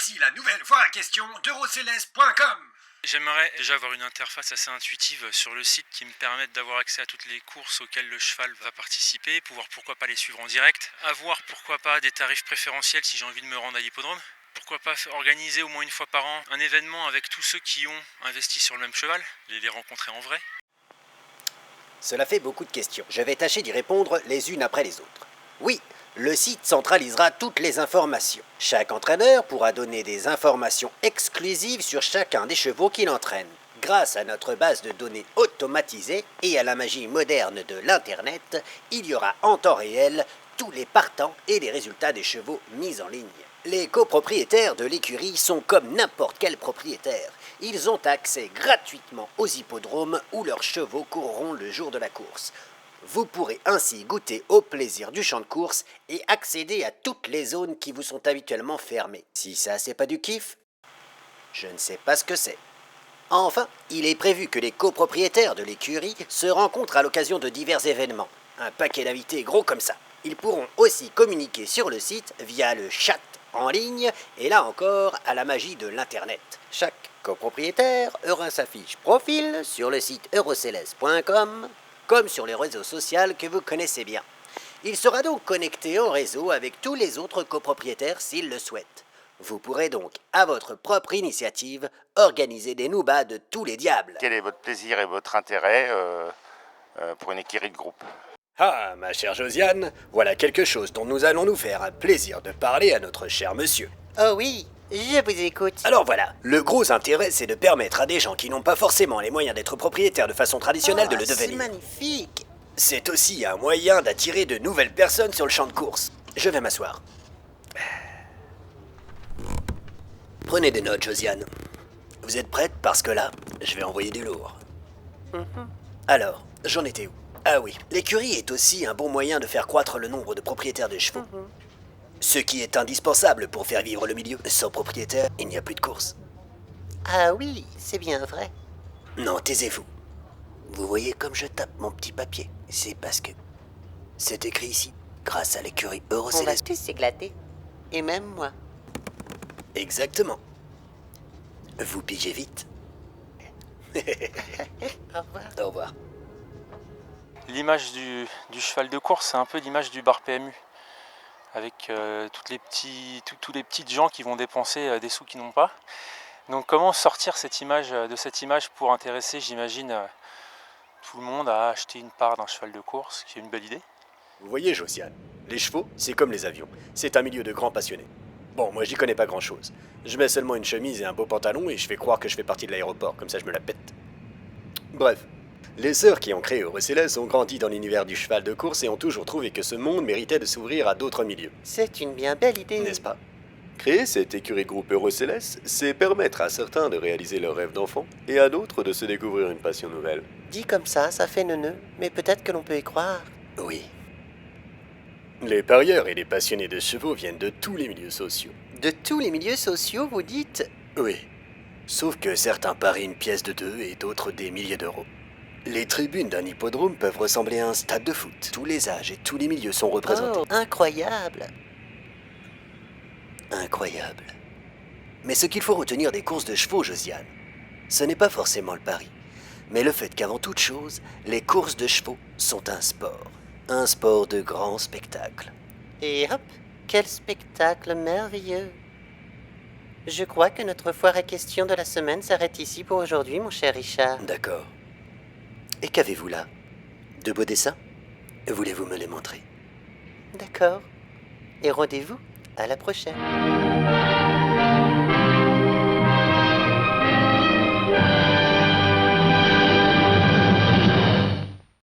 Voici la nouvelle foire à questions d'Eurocéleste.com. J'aimerais déjà avoir une interface assez intuitive sur le site qui me permette d'avoir accès à toutes les courses auxquelles le cheval va participer, pouvoir pourquoi pas les suivre en direct, avoir pourquoi pas des tarifs préférentiels si j'ai envie de me rendre à l'hippodrome, pourquoi pas organiser au moins une fois par an un événement avec tous ceux qui ont investi sur le même cheval, les rencontrer en vrai. Cela fait beaucoup de questions. Je vais tâcher d'y répondre les unes après les autres. Oui, le site centralisera toutes les informations. Chaque entraîneur pourra donner des informations exclusives sur chacun des chevaux qu'il entraîne. Grâce à notre base de données automatisée et à la magie moderne de l'Internet, il y aura en temps réel tous les partants et les résultats des chevaux mis en ligne. Les copropriétaires de l'écurie sont comme n'importe quel propriétaire. Ils ont accès gratuitement aux hippodromes où leurs chevaux courront le jour de la course. Vous pourrez ainsi goûter au plaisir du champ de course et accéder à toutes les zones qui vous sont habituellement fermées. Si ça, c'est pas du kiff, je ne sais pas ce que c'est. Enfin, il est prévu que les copropriétaires de l'écurie se rencontrent à l'occasion de divers événements. Un paquet d'invités gros comme ça. Ils pourront aussi communiquer sur le site via le chat en ligne et là encore à la magie de l'Internet. Chaque copropriétaire aura sa fiche profil sur le site eurocéleste.com comme sur les réseaux sociaux que vous connaissez bien. Il sera donc connecté en réseau avec tous les autres copropriétaires s'il le souhaitent. Vous pourrez donc, à votre propre initiative, organiser des noubas de tous les diables. Quel est votre plaisir et votre intérêt pour une écurie de groupe? Ah, ma chère Josiane, voilà quelque chose dont nous allons nous faire un plaisir de parler à notre cher monsieur. Oh oui, je vous écoute. Alors voilà, le gros intérêt, c'est de permettre à des gens qui n'ont pas forcément les moyens d'être propriétaires de façon traditionnelle de le devenir. C'est magnifique. C'est aussi un moyen d'attirer de nouvelles personnes sur le champ de course. Je vais m'asseoir. Prenez des notes, Josiane. Vous êtes prête? Parce que là, je vais envoyer du lourd. Alors, j'en étais où? Ah oui, l'écurie est aussi un bon moyen de faire croître le nombre de propriétaires de chevaux. Ce qui est indispensable pour faire vivre le milieu. Sans propriétaire, il n'y a plus de course. Ah oui, c'est bien vrai. Non, taisez-vous. Vous voyez comme je tape mon petit papier? C'est parce que c'est écrit ici, grâce à l'écurie On va Eurocéleste. tous s'éclater. Et même moi. Exactement. Vous pigez vite. Au revoir. Au revoir. L'image du cheval de course, c'est un peu l'image du bar PMU, avec tous les petits gens qui vont dépenser des sous qu'ils n'ont pas. Donc comment sortir de cette image pour intéresser, j'imagine, tout le monde à acheter une part d'un cheval de course, qui est une belle idée. Vous voyez, Josiane, les chevaux, c'est comme les avions. C'est un milieu de grands passionnés. Bon, moi j'y connais pas grand-chose. Je mets seulement une chemise et un beau pantalon et je fais croire que je fais partie de l'aéroport, comme ça je me la pète. Bref, les sœurs qui ont créé Eurocéleste ont grandi dans l'univers du cheval de course et ont toujours trouvé que ce monde méritait de s'ouvrir à d'autres milieux. C'est une bien belle idée. N'est-ce pas? Créer cette écurie de groupe Eurocéleste, c'est permettre à certains de réaliser leurs rêves d'enfant et à d'autres de se découvrir une passion nouvelle. Dit comme ça fait neuneu, mais peut-être que l'on peut y croire. Oui. Les parieurs et les passionnés de chevaux viennent de tous les milieux sociaux. De tous les milieux sociaux, vous dites? Oui. Sauf que certains parient une pièce de 2 et d'autres des milliers d'euros. Les tribunes d'un hippodrome peuvent ressembler à un stade de foot. Tous les âges et tous les milieux sont représentés. Oh, incroyable. Incroyable. Mais ce qu'il faut retenir des courses de chevaux, Josiane, ce n'est pas forcément le pari, mais le fait qu'avant toute chose, les courses de chevaux sont un sport. Un sport de grand spectacle. Et hop, quel spectacle merveilleux. Je crois que notre foire à questions de la semaine s'arrête ici pour aujourd'hui, mon cher Richard. D'accord. Et qu'avez-vous là? De beaux dessins? Voulez-vous me les montrer? D'accord. Et rendez-vous à la prochaine.